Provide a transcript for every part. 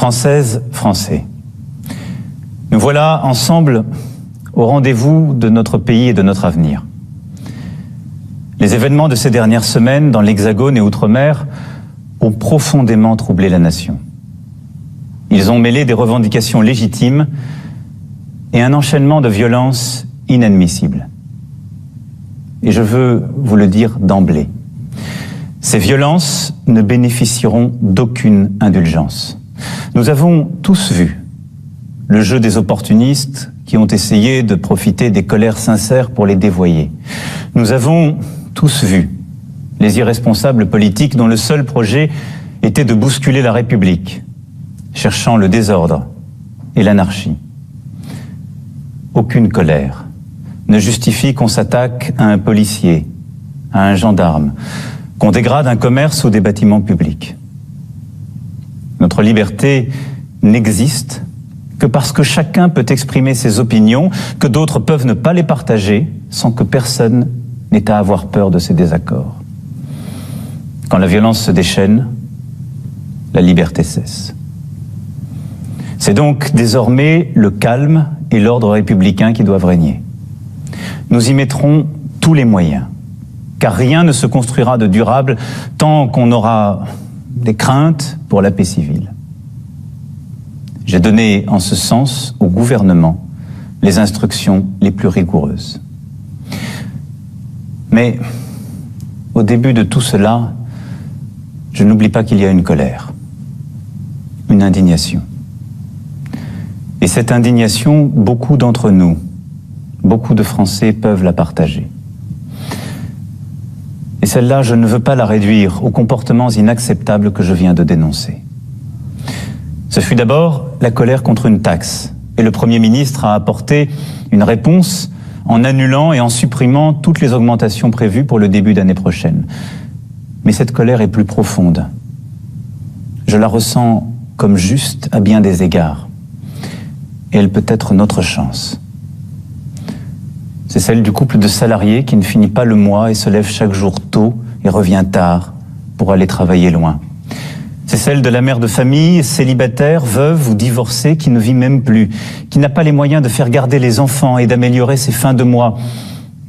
Françaises, Français, nous voilà ensemble au rendez-vous de notre pays et de notre avenir. Les événements de ces dernières semaines dans l'Hexagone et Outre-mer ont profondément troublé la nation. Ils ont mêlé des revendications légitimes et un enchaînement de violences inadmissibles. Et je veux vous le dire d'emblée, ces violences ne bénéficieront d'aucune indulgence. Nous avons tous vu le jeu des opportunistes qui ont essayé de profiter des colères sincères pour les dévoyer. Nous avons tous vu les irresponsables politiques dont le seul projet était de bousculer la République, cherchant le désordre et l'anarchie. Aucune colère ne justifie qu'on s'attaque à un policier, à un gendarme, qu'on dégrade un commerce ou des bâtiments publics. Notre liberté n'existe que parce que chacun peut exprimer ses opinions, que d'autres peuvent ne pas les partager, sans que personne n'ait à avoir peur de ses désaccords. Quand la violence se déchaîne, la liberté cesse. C'est donc désormais le calme et l'ordre républicain qui doivent régner. Nous y mettrons tous les moyens, car rien ne se construira de durable tant qu'on aura des craintes pour la paix civile. J'ai donné en ce sens au gouvernement les instructions les plus rigoureuses. Mais au début de tout cela, je n'oublie pas qu'il y a une colère, une indignation. Et cette indignation, beaucoup d'entre nous, beaucoup de Français peuvent la partager. Et celle-là, je ne veux pas la réduire aux comportements inacceptables que je viens de dénoncer. Ce fut d'abord la colère contre une taxe. Et le Premier ministre a apporté une réponse en annulant et en supprimant toutes les augmentations prévues pour le début d'année prochaine. Mais cette colère est plus profonde. Je la ressens comme juste à bien des égards. Et elle peut être notre chance. C'est celle du couple de salariés qui ne finit pas le mois et se lève chaque jour tôt et revient tard pour aller travailler loin. C'est celle de la mère de famille, célibataire, veuve ou divorcée qui ne vit même plus, qui n'a pas les moyens de faire garder les enfants et d'améliorer ses fins de mois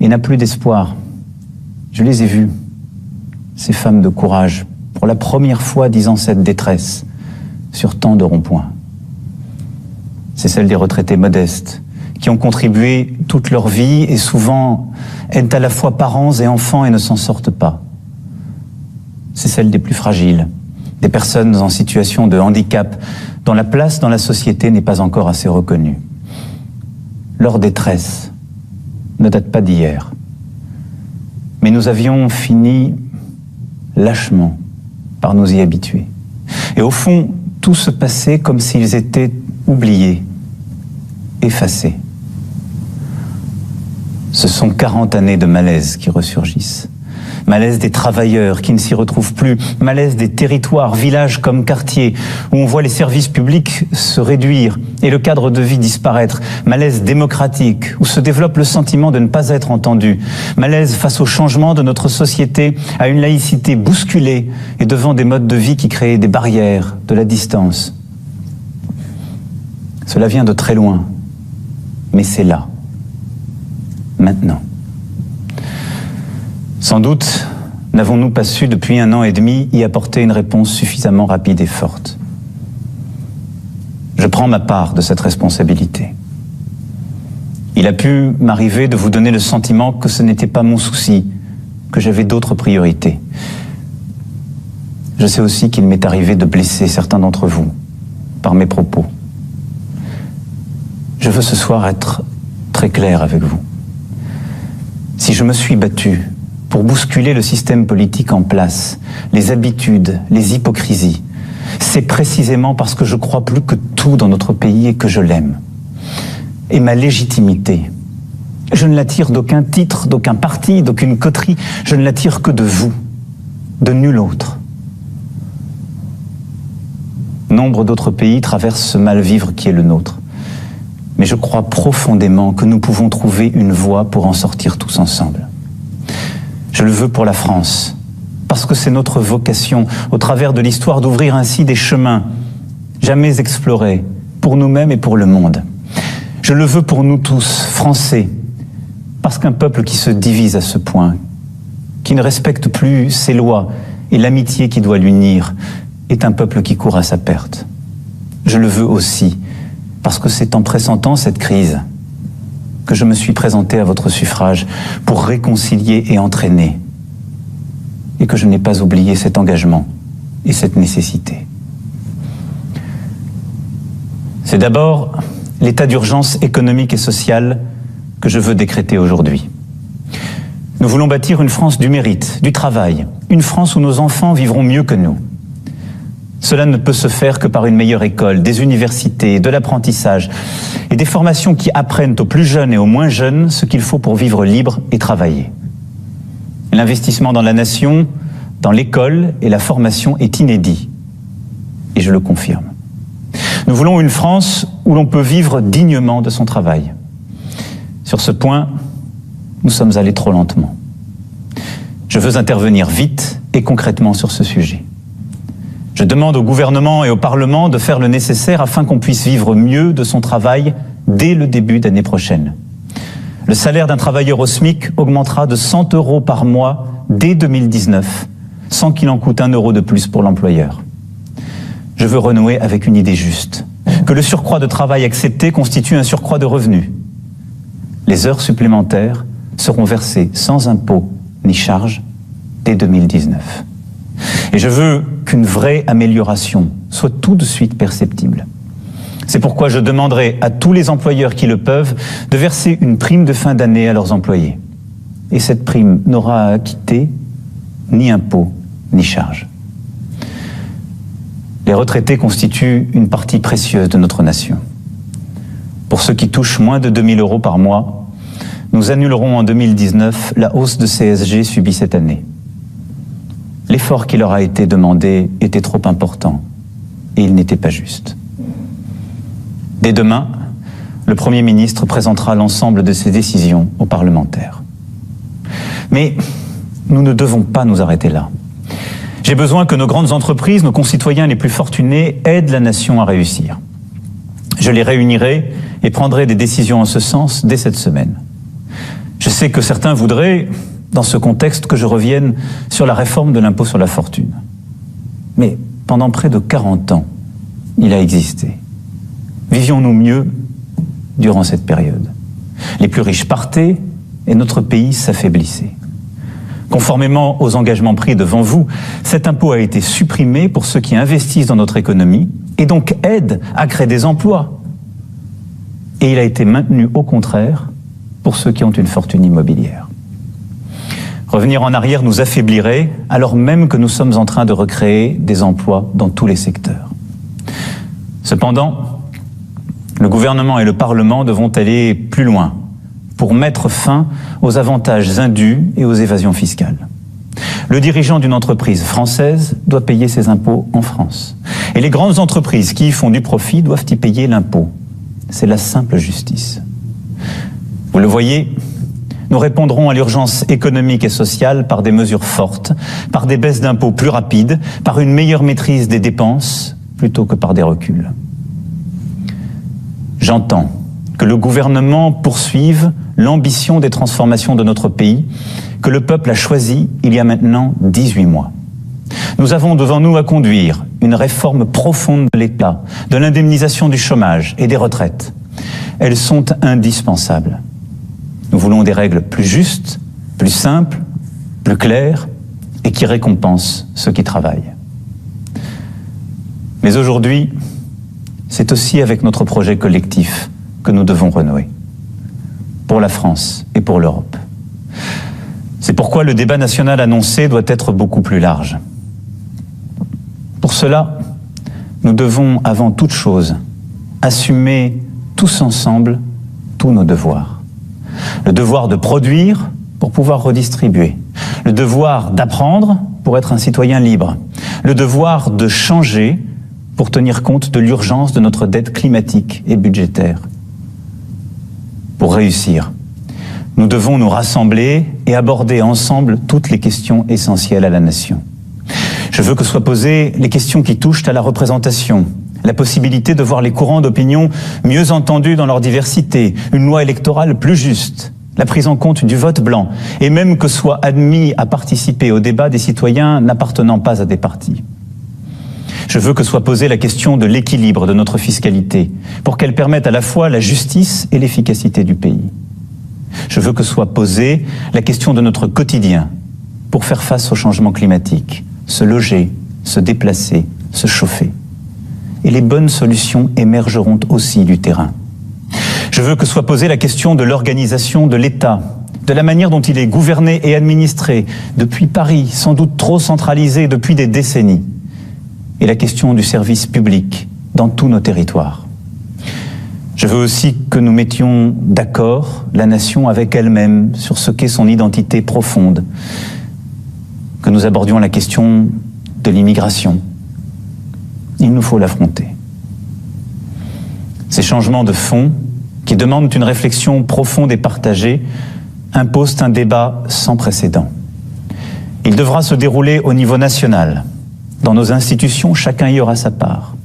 et n'a plus d'espoir. Je les ai vues, ces femmes de courage, pour la première fois disant cette détresse sur tant de ronds-points. C'est celle des retraités modestes, qui ont contribué toute leur vie et souvent aident à la fois parents et enfants et ne s'en sortent pas. C'est celle des plus fragiles, des personnes en situation de handicap, dont la place dans la société n'est pas encore assez reconnue. Leur détresse ne date pas d'hier. Mais nous avions fini lâchement par nous y habituer. Et au fond, tout se passait comme s'ils étaient oubliés, effacés. Ce sont 40 années de malaise qui ressurgissent. Malaise des travailleurs qui ne s'y retrouvent plus, malaise des territoires, villages comme quartiers, où on voit les services publics se réduire et le cadre de vie disparaître, malaise démocratique, où se développe le sentiment de ne pas être entendu, malaise face au changement de notre société, à une laïcité bousculée et devant des modes de vie qui créent des barrières, de la distance. Cela vient de très loin, mais c'est là, maintenant. Sans doute n'avons-nous pas su depuis 1 an et demi y apporter une réponse suffisamment rapide et forte. Je prends ma part de cette responsabilité. Il a pu m'arriver de vous donner le sentiment que ce n'était pas mon souci, que j'avais d'autres priorités. Je sais aussi qu'il m'est arrivé de blesser certains d'entre vous par mes propos. Je veux ce soir être très clair avec vous. Si je me suis battu pour bousculer le système politique en place, les habitudes, les hypocrisies, c'est précisément parce que je crois plus que tout dans notre pays et que je l'aime. Et ma légitimité, je ne la tire d'aucun titre, d'aucun parti, d'aucune coterie, je ne la tire que de vous, de nul autre. Nombre d'autres pays traversent ce mal-vivre qui est le nôtre. Mais je crois profondément que nous pouvons trouver une voie pour en sortir tous ensemble. Je le veux pour la France, parce que c'est notre vocation, au travers de l'histoire, d'ouvrir ainsi des chemins jamais exploré pour nous-mêmes et pour le monde. Je le veux pour nous tous, Français, parce qu'un peuple qui se divise à ce point, qui ne respecte plus ses lois et l'amitié qui doit l'unir, est un peuple qui court à sa perte. Je le veux aussi, parce que c'est en pressentant cette crise que je me suis présenté à votre suffrage pour réconcilier et entraîner, et que je n'ai pas oublié cet engagement et cette nécessité. C'est d'abord l'état d'urgence économique et sociale que je veux décréter aujourd'hui. Nous voulons bâtir une France du mérite, du travail, une France où nos enfants vivront mieux que nous. Cela ne peut se faire que par une meilleure école, des universités, de l'apprentissage et des formations qui apprennent aux plus jeunes et aux moins jeunes ce qu'il faut pour vivre libre et travailler. L'investissement dans la nation, dans l'école et la formation est inédit, et je le confirme. Nous voulons une France où l'on peut vivre dignement de son travail. Sur ce point, nous sommes allés trop lentement. Je veux intervenir vite et concrètement sur ce sujet. Je demande au gouvernement et au Parlement de faire le nécessaire afin qu'on puisse vivre mieux de son travail dès le début d'année prochaine. Le salaire d'un travailleur au SMIC augmentera de 100 € par mois dès 2019, sans qu'il en coûte 1 € de plus pour l'employeur. Je veux renouer avec une idée juste, que le surcroît de travail accepté constitue un surcroît de revenus. Les heures supplémentaires seront versées sans impôt ni charge dès 2019. Et je veux qu'une vraie amélioration soit tout de suite perceptible. C'est pourquoi je demanderai à tous les employeurs qui le peuvent de verser une prime de fin d'année à leurs employés. Et cette prime n'aura à acquitter ni impôt ni charge. Les retraités constituent une partie précieuse de notre nation. Pour ceux qui touchent moins de 2 000 € par mois, nous annulerons en 2019 la hausse de CSG subie cette année. L'effort qui leur a été demandé était trop important et il n'était pas juste. Dès demain, le Premier ministre présentera l'ensemble de ses décisions aux parlementaires. Mais nous ne devons pas nous arrêter là. J'ai besoin que nos grandes entreprises, nos concitoyens les plus fortunés, aident la nation à réussir. Je les réunirai et prendrai des décisions en ce sens dès cette semaine. Je sais que certains voudraient, dans ce contexte, que je revienne sur la réforme de l'impôt sur la fortune. Mais pendant près de 40 ans, il a existé. Vivions-nous mieux durant cette période? Les plus riches partaient et notre pays s'affaiblissait. Conformément aux engagements pris devant vous, cet impôt a été supprimé pour ceux qui investissent dans notre économie et donc aident à créer des emplois. Et il a été maintenu au contraire pour ceux qui ont une fortune immobilière. Revenir en arrière nous affaiblirait alors même que nous sommes en train de recréer des emplois dans tous les secteurs. Cependant, le gouvernement et le Parlement devront aller plus loin pour mettre fin aux avantages indus et aux évasions fiscales. Le dirigeant d'une entreprise française doit payer ses impôts en France. Et les grandes entreprises qui y font du profit doivent y payer l'impôt. C'est la simple justice. Vous le voyez, nous répondrons à l'urgence économique et sociale par des mesures fortes, par des baisses d'impôts plus rapides, par une meilleure maîtrise des dépenses, plutôt que par des reculs. J'entends que le gouvernement poursuive l'ambition des transformations de notre pays, que le peuple a choisi il y a maintenant 18 mois. Nous avons devant nous à conduire une réforme profonde de l'État, de l'indemnisation du chômage et des retraites. Elles sont indispensables. Nous voulons des règles plus justes, plus simples, plus claires et qui récompensent ceux qui travaillent. Mais aujourd'hui, c'est aussi avec notre projet collectif que nous devons renouer, pour la France et pour l'Europe. C'est pourquoi le débat national annoncé doit être beaucoup plus large. Pour cela, nous devons avant toute chose assumer tous ensemble tous nos devoirs. Le devoir de produire pour pouvoir redistribuer, le devoir d'apprendre pour être un citoyen libre, le devoir de changer pour tenir compte de l'urgence de notre dette climatique et budgétaire. Pour réussir, nous devons nous rassembler et aborder ensemble toutes les questions essentielles à la nation. Je veux que soient posées les questions qui touchent à la représentation, la possibilité de voir les courants d'opinion mieux entendus dans leur diversité, une loi électorale plus juste, la prise en compte du vote blanc, et même que soient admis à participer au débat des citoyens n'appartenant pas à des partis. Je veux que soit posée la question de l'équilibre de notre fiscalité, pour qu'elle permette à la fois la justice et l'efficacité du pays. Je veux que soit posée la question de notre quotidien, pour faire face au changement climatique, se loger, se déplacer, se chauffer. Et les bonnes solutions émergeront aussi du terrain. Je veux que soit posée la question de l'organisation de l'État, de la manière dont il est gouverné et administré, depuis Paris, sans doute trop centralisé depuis des décennies, et la question du service public dans tous nos territoires. Je veux aussi que nous mettions d'accord la nation avec elle-même sur ce qu'est son identité profonde, que nous abordions la question de l'immigration. Il nous faut l'affronter. Ces changements de fond, qui demandent une réflexion profonde et partagée, imposent un débat sans précédent. Il devra se dérouler au niveau national. Dans nos institutions, chacun y aura sa part.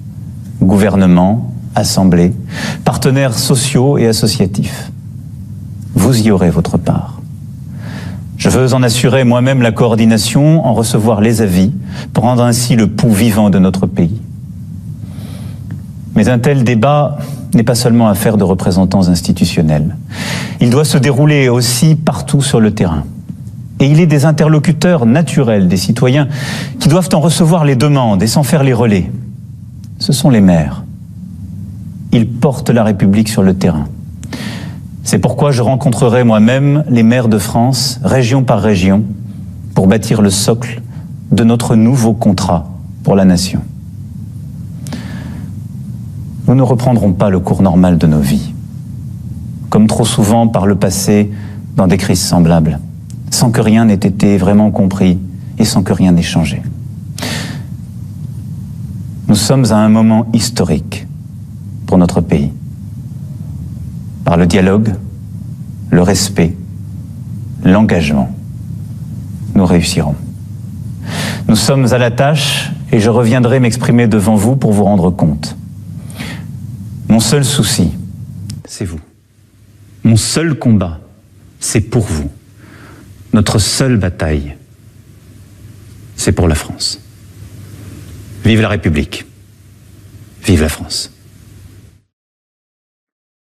Gouvernement, assemblée, partenaires sociaux et associatifs. Vous y aurez votre part. Je veux en assurer moi-même la coordination, en recevoir les avis, pour rendre ainsi le pouls vivant de notre pays. Mais un tel débat n'est pas seulement affaire de représentants institutionnels. Il doit se dérouler aussi partout sur le terrain. Et il est des interlocuteurs naturels des citoyens qui doivent en recevoir les demandes et s'en faire les relais. Ce sont les maires. Ils portent la République sur le terrain. C'est pourquoi je rencontrerai moi-même les maires de France, région par région, pour bâtir le socle de notre nouveau contrat pour la nation. Nous ne reprendrons pas le cours normal de nos vies, comme trop souvent par le passé dans des crises semblables, sans que rien n'ait été vraiment compris et sans que rien n'ait changé. Nous sommes à un moment historique pour notre pays. Par le dialogue, le respect, l'engagement, nous réussirons. Nous sommes à la tâche et je reviendrai m'exprimer devant vous pour vous rendre compte. Mon seul souci, c'est vous. Mon seul combat, c'est pour vous. Notre seule bataille, c'est pour la France. Vive la République. Vive la France.